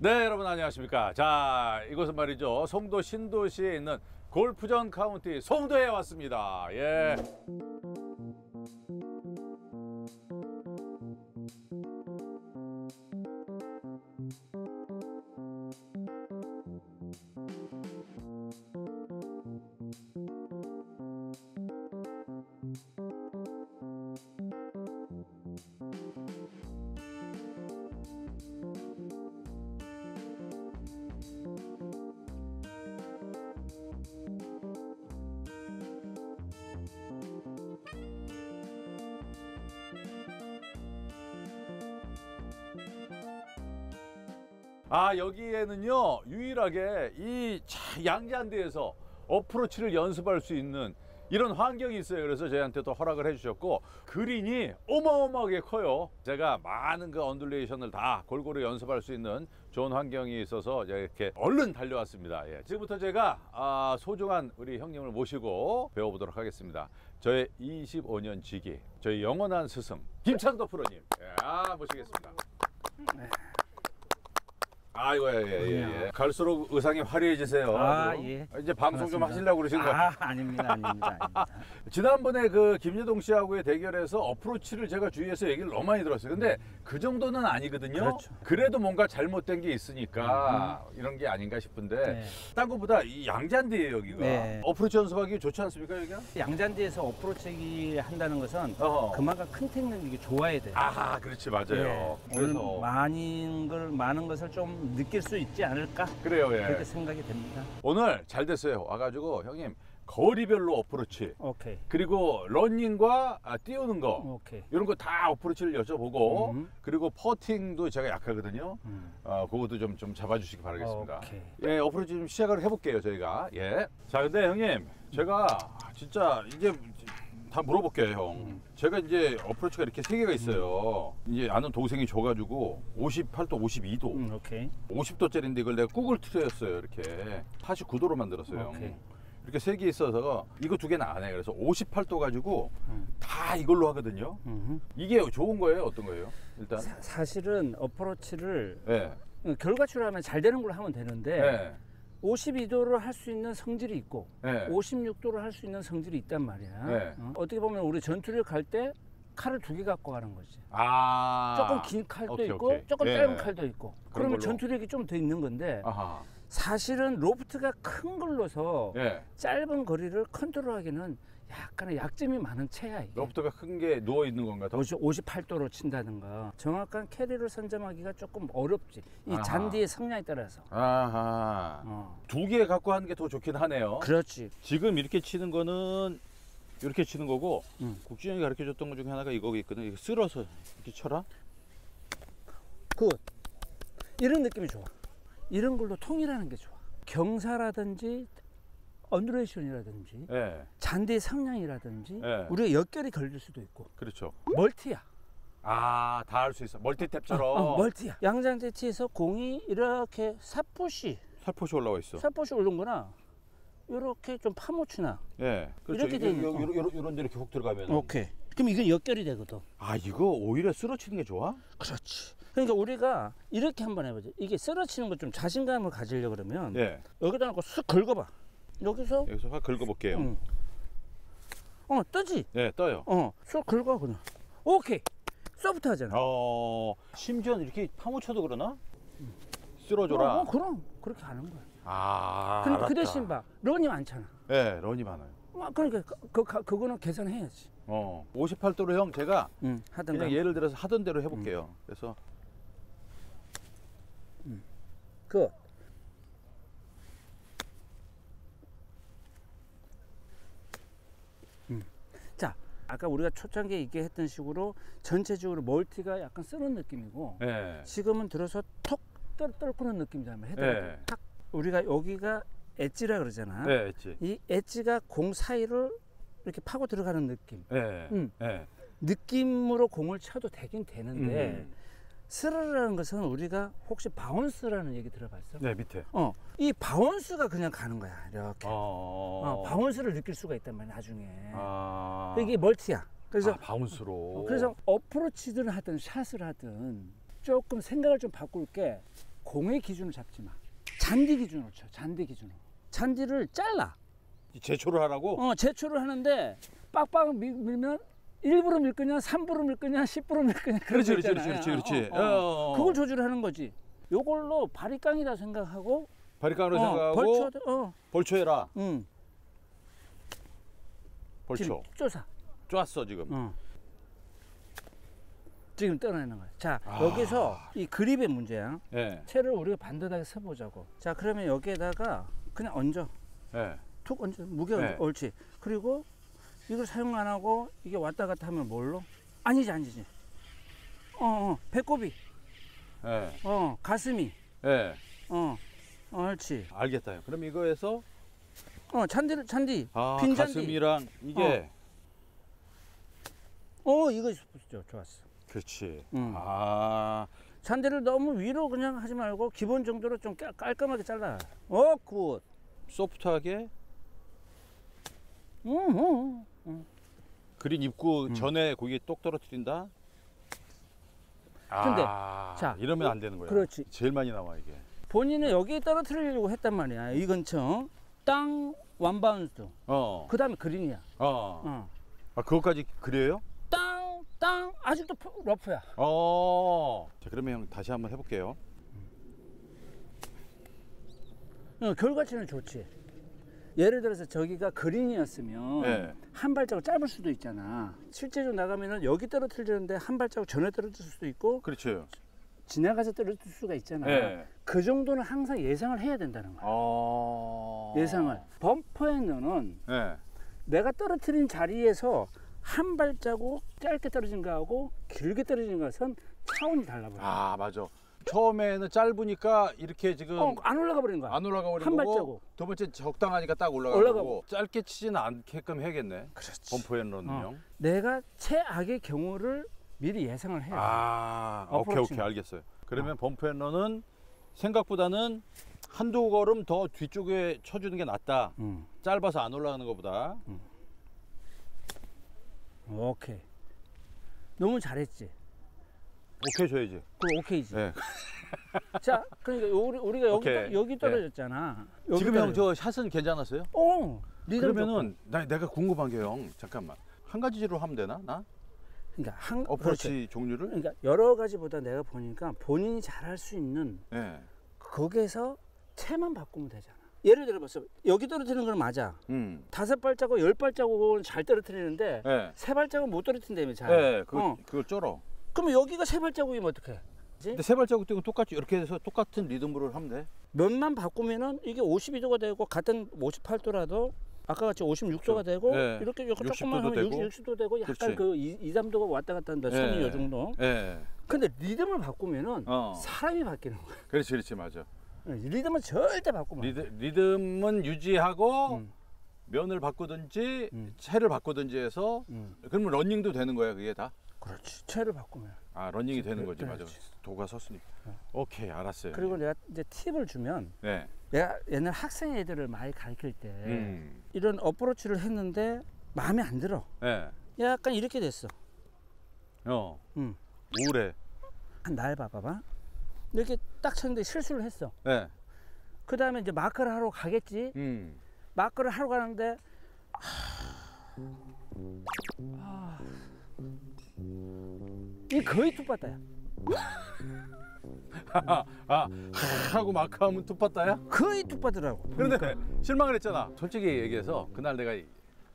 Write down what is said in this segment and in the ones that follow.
네, 여러분 안녕하십니까. 자, 이곳은 말이죠, 송도 신도시에 있는 골프전 카운티 송도에 왔습니다. 예. 여기에는요, 유일하게 이 양잔디에서 어프로치를 연습할 수 있는 이런 환경이 있어요. 그래서 저희한테 또 허락을 해주셨고, 그린이 어마어마하게 커요. 제가 많은 그 언듈레이션을 다 골고루 연습할 수 있는 좋은 환경이 있어서 이렇게 얼른 달려왔습니다. 예. 지금부터 제가 소중한 우리 형님을 모시고 배워보도록 하겠습니다. 저의 25년 지기, 저희 영원한 스승 김창도 프로님, 모시겠습니다. 네. 아이고, 예. 갈수록 의상이 화려해지세요. 예. 이제 방송 좀 하시려고 그러신 거예요? 아닙니다. 지난번에 그 김여동 씨하고의 대결에서 어프로치를 제가 주위에서 얘기를 너무 많이 들었어요. 근데 그 정도는 아니거든요. 그렇죠. 그래도 뭔가 잘못된 게 있으니까 이런 게 아닌가 싶은데, 딴 것보다 이 양잔디예요, 여기가. 네. 어프로치 연습하기 좋지 않습니까, 여기가? 양잔디에서 어프로치 한다는 것은 그만큼 큰 테크닉이 좋아야 돼요. 그렇지, 맞아요. 네. 그래서 오늘 많은 것을 좀 느낄 수 있지 않을까? 그래요, 예. 그렇게 생각이 됩니다. 오늘 잘 됐어요. 와가지고 형님, 거리별로 어프로치, 오케이. 그리고 러닝과 띄우는 거, 오케이. 이런 거 다 어프로치를 여쭤보고, 그리고 퍼팅도 제가 약하거든요. 그것도 좀 잡아주시기 바라겠습니다. 오케이. 예, 어프로치 좀 시작을 해볼게요, 저희가. 예. 자, 근데 형님, 제가 진짜 이제 다 물어볼게요, 형. 제가 이제 어프로치가 이렇게 3개가 있어요. 이제 아는 동생이 줘가지고 58도, 52도. 오케이. 50도짜리인데 이걸 내가 꾹을 틀었어요. 이렇게 89도로 만들었어요. 오케이. 이렇게 3개 있어서 이거 2개는 안 해. 그래서 58도 가지고 다 이걸로 하거든요. 이게 좋은 거예요? 어떤 거예요? 일단 사실은 어프로치를 네. 결과치로 하면 잘 되는 걸로 하면 되는데 네. 52도로 할 수 있는 성질이 있고 네. 56도로 할 수 있는 성질이 있단 말이야. 네. 어떻게 보면 우리 전투를 갈 때 칼을 2개 갖고 가는 거지. 조금 긴 칼도 있고 오케이. 조금 짧은 칼도 있고. 그러면 걸로. 전투력이 좀 더 있는 건데, 아하. 사실은 로프트가 큰 걸로서 짧은 거리를 컨트롤하기는 약간의 약점이 많은 채야. 이게 로프트가 큰 게 누워 있는 건가 더? 58도로 친다든가 정확한 캐리를 선점하기가 조금 어렵지. 이 잔디의 성향에 따라서. 아하. 2개 갖고 하는 게 더 좋긴 하네요. 그렇지. 지금 이렇게 치는 거는 이렇게 치는 거고, 국진형이 가르쳐줬던 것 중에 하나가 이거 있거든. 이거 쓸어서 이렇게 쳐라. 이런 느낌이 좋아. 이런 걸로 통일하는 게 좋아. 경사라든지 언듈레이션이라든지 잔디의 성향이라든지 우리가 역결이 걸릴 수도 있고. 그렇죠. 멀티야. 다 할 수 있어. 멀티탭처럼. 멀티야. 양장재 티에서 공이 이렇게 살포시 올라와 있어. 살포시 오른 거나 이렇게 좀 파묻히나. 그렇죠. 이렇게 돼 있는 이런 데 이렇게 훅 들어가면. 오케이. 그럼 이건 역결이 되거든. 이거 오히려 쓰러치는 게 좋아? 그렇지. 그러니까 우리가 이렇게 한번 해보죠. 이게 쓰러치는 거 좀 자신감을 가지려고 그러면 여기다 놓고 쓱 긁어봐. 여기서 확 긁어볼게요. 뜨지? 네, 떠요. 쑥 긁어 그냥. 오케이. 소프트하잖아. 심지어 이렇게 파묻혀도 그러나? 쓸어줘라. 그럼 그렇게 하는 거야. 그러니까 그 대신 봐, 런이 많잖아. 네, 런이 많아요. 그러니까 그거는 계산해야지. 58도로 형 제가 하든가. 그냥 예를 들어서 하던 대로 해볼게요. 그래서 자, 아까 우리가 초창기에 얘기했던 식으로 전체적으로 멀티가 약간 쓰는 느낌이고, 지금은 들어서 톡 떨구는 느낌이잖아요. 헤드가 탁. 우리가 여기가 엣지라 그러잖아. 엣지. 이 엣지가 공 사이를 이렇게 파고 들어가는 느낌. 느낌으로 공을 쳐도 되긴 되는데, 스르르라는 것은 우리가 혹시 바운스라는 얘기 들어봤어? 네, 밑에. 이 바운스가 그냥 가는 거야, 이렇게. 바운스를 느낄 수가 있단 말이야, 나중에. 이게 멀티야. 그래서 바운스로. 그래서 어프로치든 하든 샷을 하든 조금 생각을 좀 바꿀 게, 공의 기준으로 잡지 마. 잔디 기준으로 쳐. 잔디 기준으로. 잔디를 잘라. 제초를 하라고? 제초를 하는데 빡빡 밀면 1부로 밀 거냐, 3부로 밀 거냐, 10부로 밀 거냐. 그렇지. 그걸 조절하는 거지. 요걸로 바리깡이다 생각하고. 바리깡으로 생각하고. 벌초해라. 벌초. 쪼사. 쪼았어 지금. 지금 떠내는 거야. 자, 여기서 이 그립의 문제야. 네. 채를 우리가 반듯하게 서보자고. 자, 그러면 여기에다가 그냥 얹어. 네. 툭 얹어. 무게 얹어. 네. 옳지. 그리고 이걸 사용 안 하고 이게 왔다 갔다 하면 뭘로? 아니지. 배꼽이. 네. 가슴이. 네. 옳지. 알겠다요. 그럼 이거에서 잔디. 빈 잔디. 가슴이랑 이게. 이거 좋았어. 그렇지. 잔디를 너무 위로 그냥 하지 말고 기본 정도로 좀 깔끔하게 잘라. 굿. 소프트하게. 그린 입구 전에 고기 똑 떨어뜨린다. 근데 자, 이러면 안 되는 거야. 그렇지. 제일 많이 나와 이게. 본인은 여기 떨어뜨리려고 했단 말이야. 이 근처 땅 원바운스. 그 다음에 그린이야. 그것까지 그래요? 땅 아직도 러프야. 자, 그러면 형 다시 한번 해볼게요. 결과치는 좋지. 예를 들어서 저기가 그린이었으면 네. 한 발자국 짧을 수도 있잖아. 실제로 나가면은 여기 떨어뜨리는데 한 발자국 전에 떨어질 수도 있고. 그렇죠. 지나가서 떨어질 수가 있잖아. 네. 그 정도는 항상 예상을 해야 된다는 거야. 예상을. 범퍼에너는 네. 내가 떨어뜨린 자리에서 한 발자국 짧게 떨어진 거하고 길게 떨어진 것은 차원이 달라버려. 맞아. 처음에는 짧으니까 이렇게 지금 안 올라가 버리는 거야. 안 올라가 버리는 한 거고, 발자국. 두 번째 적당하니까 딱 올라가고 짧게 치지는 않게끔 해야겠네. 그렇지. 범퍼앤런은요. 내가 최악의 경우를 미리 예상을 해야 돼. 오케이 알겠어요. 그러면 범퍼앤런은 생각보다는 한두 걸음 더 뒤쪽에 쳐주는 게 낫다. 짧아서 안 올라가는 것보다. 오케이. 너무 잘했지. 오케이 줘야지. 그럼 오케이지. 네. 자, 그러니까 우리가 오케이. 여기 떨어졌잖아. 여기 지금 형 저 샷은 괜찮았어요? 그러면은 내가 궁금한 게 형 잠깐만 한 가지로 하면 되나 나? 그러니까 어프로치 종류를? 그러니까 여러 가지보다 내가 보니까 본인이 잘할 수 있는 네. 거기에서 채만 바꾸면 되잖아. 예를 들어봤어. 여기 떨어뜨리는 건 맞아. 5발자국, 10발자국은 잘 떨어뜨리는데 네. 3발자국은 못 떨어뜨린다며 잘. 네, 그걸 쩔어. 그러면 여기가 3발자국이면 어떡해? 근데 3발자국 때문에 똑같이 이렇게 해서 똑같은 리듬으로 하면 돼. 면만 바꾸면은 이게 52도가 되고 같은 58도라도 아까 같이 56도가 되고 네. 이렇게 60도도 되고 60도 되고 약간 그렇지. 그 2, 3도가 왔다 갔다 한다. 선이 요 정도. 네. 근데 리듬을 바꾸면은 사람이 바뀌는 거야. 그렇지 맞아. 리듬은 절대 바꾸면 안 돼. 리듬은 유지하고 면을 바꾸든지 채를 바꾸든지 해서 그러면 러닝도 되는 거야 그게 다? 그렇지. 채를 바꾸면. 러닝이 되는 거지. 그렇지. 맞아. 도가 섰으니까. 오케이 알았어요. 그리고 내가 이제 팁을 주면 네. 내가 옛날 학생 애들을 많이 가르칠 때 이런 어프로치를 했는데 마음에 안 들어. 네. 약간 이렇게 됐어. 우울해. 날 봐봐. 이렇게 딱 쳤는데 실수를 했어. 네. 그 다음에 이제 마크를 하러 가겠지. 마크를 하러 가는데 이 거의 툭봤다야. 하고 마크하면 툭봤다야? 거의 툭봤더라고. 그런데 실망을 했잖아. 솔직히 얘기해서 그날 내가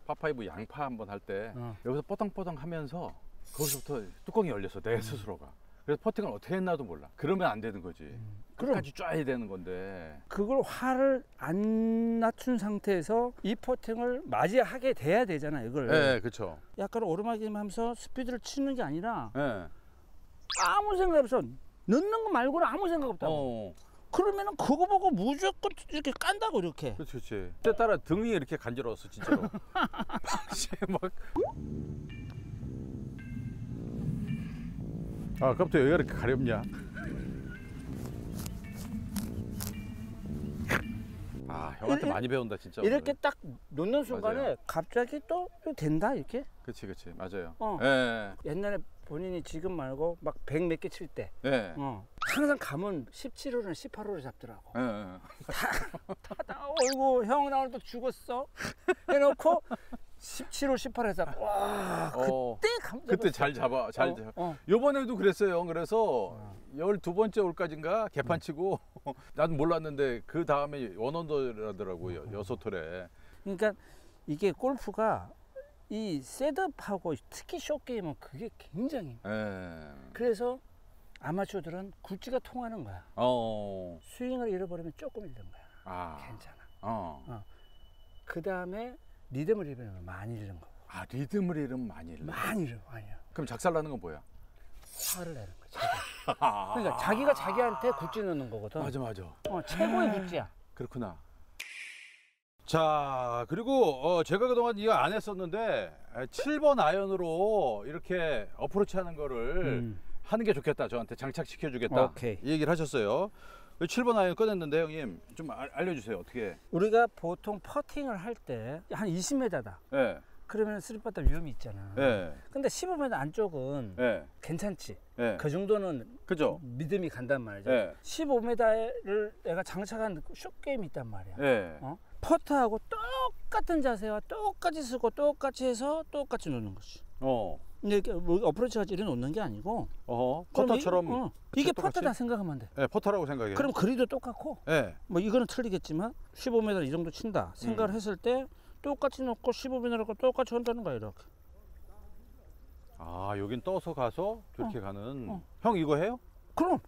파파이브 양파 한번 할 때 여기서 뽀덩뽀덩 하면서 거기서부터 뚜껑이 열렸어 내 스스로가. 그래서 퍼팅을 어떻게 했나도 몰라. 그러면 안 되는 거지. 끝까지 쫙야 되는 건데. 그걸 화를 안 낮춘 상태에서 이 퍼팅을 맞이하게 돼야 되잖아 이걸. 네, 그렇죠. 약간 오르막이면 하면서 스피드를 치는 게 아니라 네. 아무 생각 없어. 넣는 거 말고는 아무 생각 없다고. 그러면은 그거 보고 무조건 이렇게 깐다고 이렇게. 그렇지. 그때 따라 등이 이렇게 간지러웠어 진짜로. 막. 아까부터 여기가 이렇게 가렵냐? 형한테 많이 배운다 진짜. 이렇게 딱 놓는 순간에 맞아요. 갑자기 또 된다 이렇게. 그렇지 맞아요. 옛날에 본인이 지금 말고 막 100 몇 개 칠 때 네. 항상 감은 17호는 18호를 잡더라고. 예, 예. 어이구 형 나 오늘 또 죽었어 해놓고 17호 18호에서 와 그때 감 잡았어. 그때 잘 잡아. 요번에도 그랬어요. 그래서 12번째 홀까지인가 개판 치고 난 몰랐는데 그 다음에 원언더라더라고요. 6홀에. 그러니까 이게 골프가 이 셋업하고 특히 숏게임은 그게 굉장히 예. 그래서 아마추어들은 굴지가 통하는 거야. 스윙을 잃어버리면 조금 잃는 거야. 괜찮아. 그 다음에 리듬을 잃으면 많이 잃는 거고. 아, 리듬을 잃으면 많이 잃는 많이 잃어. 그럼 작살나는 건 뭐야? 화를 내는 거야. 그러니까 자기가 자기한테 굴지 넣는 거거든. 맞아. 최고의 굴지야. 그렇구나. 자, 그리고 제가 그동안 이거 안 했었는데 7번 아이언으로 이렇게 어프로치 하는 거를 하는 게 좋겠다. 저한테 장착시켜 주겠다. 오케이. 이 얘기를 하셨어요. 7번 아이언 꺼냈는데 형님 좀 알려주세요. 어떻게? 우리가 보통 퍼팅을 할 때 한 20m다. 예. 그러면 쓰리바다 위험이 있잖아. 예. 근데 15m 안쪽은 예. 괜찮지. 예. 그 정도는 그죠? 믿음이 간단 말이죠. 예. 15m를 내가 장착한 숏게임이 있단 말이야. 예. 퍼트하고 똑같은 자세와 똑같이 쓰고 똑같이 해서 똑같이 놓는 거지. 근데 이렇게 뭐 어프로치가 이래 놓는 게 아니고. 퍼터처럼. 이게 퍼터다 생각하면 돼. 예, 퍼터라고 생각해요. 그럼 거리도 똑같고. 예. 뭐 이거는 틀리겠지만 15m 이 정도 친다 생각을 했을 때 똑같이 놓고 15m라고 똑같이 한다는 거야 이렇게. 아, 여긴 떠서 가서 저렇게 가는. 형 이거 해요? 그럼.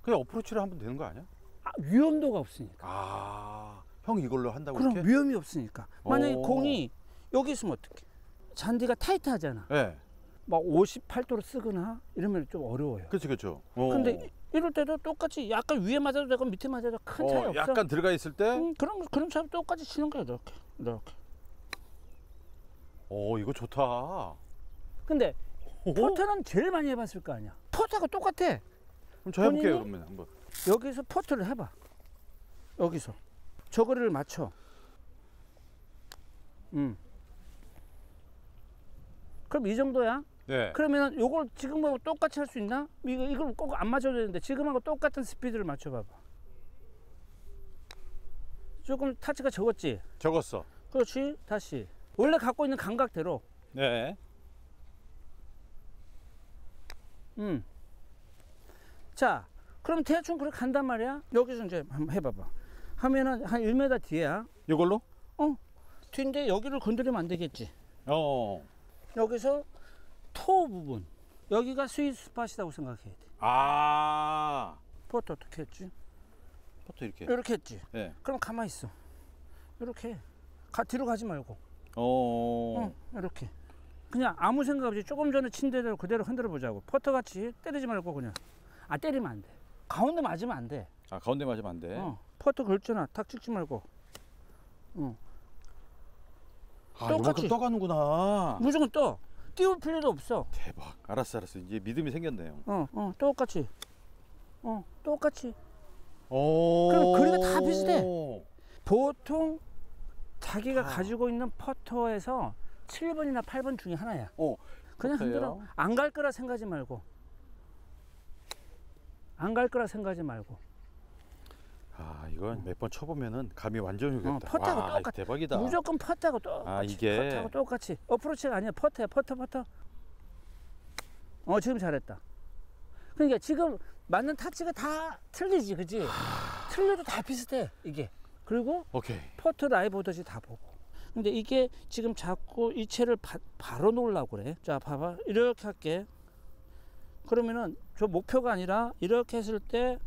그냥 어프로치를 하면 되는 거 아니야? 위험도가 없으니까. 아, 형 이걸로 한다고 그럼 이렇게? 위험이 없으니까. 만약에 공이 여기 있으면 어떡해? 잔디가 타이트하잖아. 예. 막 58도로 쓰거나 이러면 좀 어려워요. 그렇죠. 근데 이럴 때도 똑같이 약간 위에 맞아도 되고 밑에 맞아도 큰 차이 없어. 약간 들어가 있을 때. 그런 차이 똑같이 치는 거야 이렇게. 이거 좋다. 근데 퍼터는 제일 많이 해봤을 거 아니야. 퍼터가 똑같아. 그럼 저 해볼게요 그러면 한번. 여기서 퍼터를 해봐. 여기서 저거리를 맞춰. 그럼 이 정도야? 네. 그러면 요걸 지금하고 똑같이 할 수 있나? 이걸 꼭 안 맞춰도 되는데 지금하고 똑같은 스피드를 맞춰봐봐. 조금 타치가 적었지? 적었어. 그렇지. 다시 원래 갖고 있는 감각대로. 네. 자, 그럼 대충 그렇게 간단 말이야. 여기서 이제 한번 해봐봐. 하면은 한 1m 뒤에야. 이걸로? 뒤인데 여기를 건드리면 안 되겠지. 여기서 토 부분. 여기가 스윗 스팟이라고 생각해야 돼. 아. 퍼터 어떻게 했지? 퍼터 이렇게. 이렇게 했지. 네. 그럼 가만히 있어. 이렇게. 뒤로 가지 말고. 이렇게. 그냥 아무 생각 없이 조금 전에 친 대로 그대로 흔들어 보자고. 퍼터 같이 때리지 말고 그냥. 때리면 안 돼. 가운데 맞으면 안 돼. 아, 가운데 맞으면 안 돼. 퍼터 걸쳐놔. 탁 찍지 말고. 이만큼 떠가는구나. 무조건 떠. 띄울 필요도 없어. 대박. 알았어. 이제 믿음이 생겼네요. 똑같이. 똑같이. 그럼 그럼 거리가 다 비슷해. 보통 자기가 가지고 있는 퍼터에서 7번이나 8번 중에 하나야. 그냥 흔들어. 안 갈 거라 생각하지 말고. 이건 몇 번 쳐보면은 감이 완전히 오겠다. 퍼터하고 똑같아. 대박이다. 무조건 퍼터하고 똑같이. 이게. 퍼터하고 똑같이. 어프로치가 아니야. 퍼터야. 퍼터. 지금 잘했다. 그러니까 지금 맞는 타치가 다 틀리지, 그지? 틀려도 다 비슷해, 이게. 그리고 오케이. 퍼터 라이브 오더지 다 보고. 근데 이게 지금 자꾸 이 채를 바로 놓으려고 그래. 자, 봐봐. 이렇게 할게. 그러면은 저 목표가 아니라 이렇게 했을 때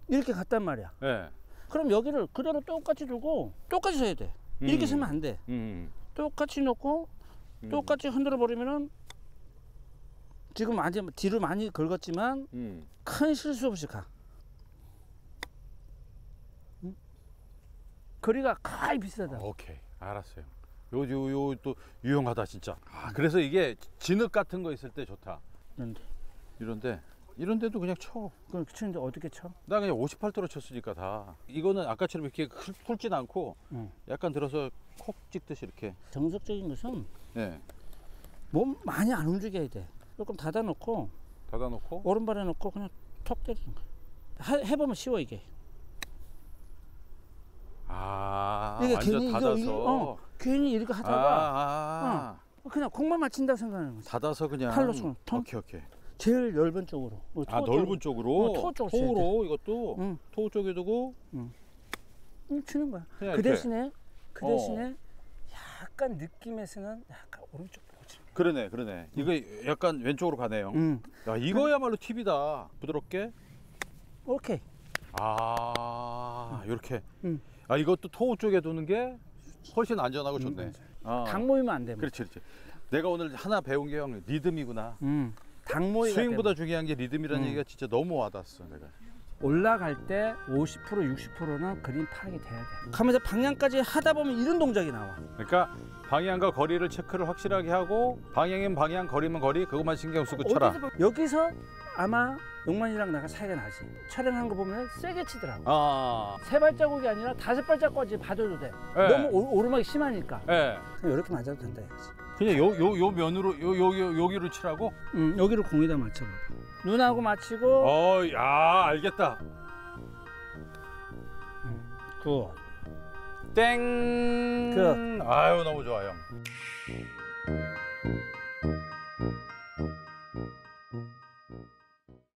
이렇게 갔단 말이야. 네. 그럼 여기를 그대로 똑같이 두고 똑같이 서야 돼. 이렇게 서면 안 돼. 똑같이 놓고 똑같이 흔들어 버리면은 지금 뒤로 많이 긁었지만 큰 실수 없이 가. 거리가 거의 비슷하다. 오케이, 알았어요. 요 또 유용하다 진짜. 그래서 이게 진흙 같은 거 있을 때 좋다. 이런데도 그냥 쳐. 그럼 치는데 어떻게 쳐? 나 그냥 58도로 쳤으니까 다. 이거는 아까처럼 이렇게 훑진 않고 약간 들어서 콕 찍듯이 이렇게. 정석적인 것은 네. 몸 많이 안 움직여야 돼. 조금 닫아놓고 닫아놓고. 오른발에 놓고 그냥 톡 때리는 거야. 해보면 쉬워 이게. 아, 이게 완전 괜히 닫아서. 괜히 이렇게 하다가 그냥 공만 맞힌다고 생각하는 거지. 닫아서 그냥. 팔로 쏘는 통. 오케이. 제일 넓은 쪽으로. 아, 넓은 쪽으로. 토 쪽으로 토로 이것도. 응. 토 쪽에 두고. 치는 거야. 그냥 그 이렇게. 대신에 약간 느낌에서는 약간 오른쪽 보고 치는 거야. 그러네. 이거 약간 왼쪽으로 가네요. 야, 이거야말로 팁이다. 부드럽게. 오케이. 아, 이렇게. 응. 아, 이것도 토 쪽에 두는 게 훨씬 안전하고 좋네. 당 모이면 안 돼. 그렇지. 내가 오늘 하나 배운 게 형 리듬이구나. 당 모이가 스윙보다 중요한 게 리듬이라는 얘기가 진짜 너무 와닿았어, 내가. 올라갈 때 50% 60%는 그린 파악이 돼야 돼. 가면서 방향까지 하다 보면 이런 동작이 나와. 그러니까 방향과 거리를 체크를 확실하게 하고 방향이면 방향, 거리면 거리, 그것만 신경 쓰고 쳐라. 여기서 아마 용만이랑 나가 사이가 나지. 촬영한 거 보면 세게 치더라고. 아, 세 발자국이 아니라 5발자국까지 봐줘도 돼. 네. 너무 오르막이 심하니까. 예. 그냥 이렇게 맞아도 된다 이거지. 그냥 요 면으로 여기로 치라고? 여기를 공에다 맞춰봐. 눈하고 맞추고. 야, 알겠다. 굿. 땡. 그. 아유, 너무 좋아, 형.